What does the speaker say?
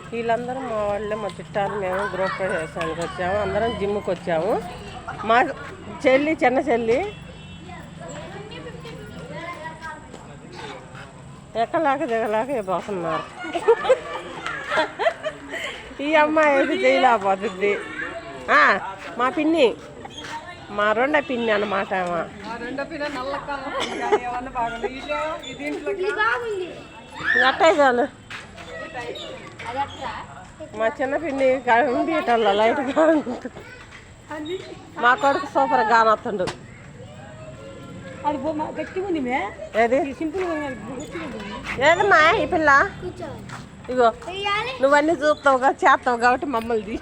వీళ్ళందరూ మా వాళ్ళే, మా చుట్టాలు. మేము గ్రూప్ ప్రవేశానికి వచ్చాము, అందరం జిమ్కి వచ్చాము. మా చెల్లి, చిన్న చెల్లి ఎక్కలేక దిగలేక పోతున్నారు. ఈ అమ్మాయి అయితే చేయలేకపోతుంది. మా పిన్ని, మా రెండో పిన్ని అన్నమాట. అట్టే చాలు. మా చిన్న పిన్ని కంప్యూటర్లో లైట్గా ఉంటుంది. మా కొడుకు సూపర్ గానొస్తుండు. ఏది ఏదమ్మా ఈ పిల్ల? ఇగో నువ్వన్నీ చూస్తావుగా, చేస్తావు కాబట్టి మమ్మల్ని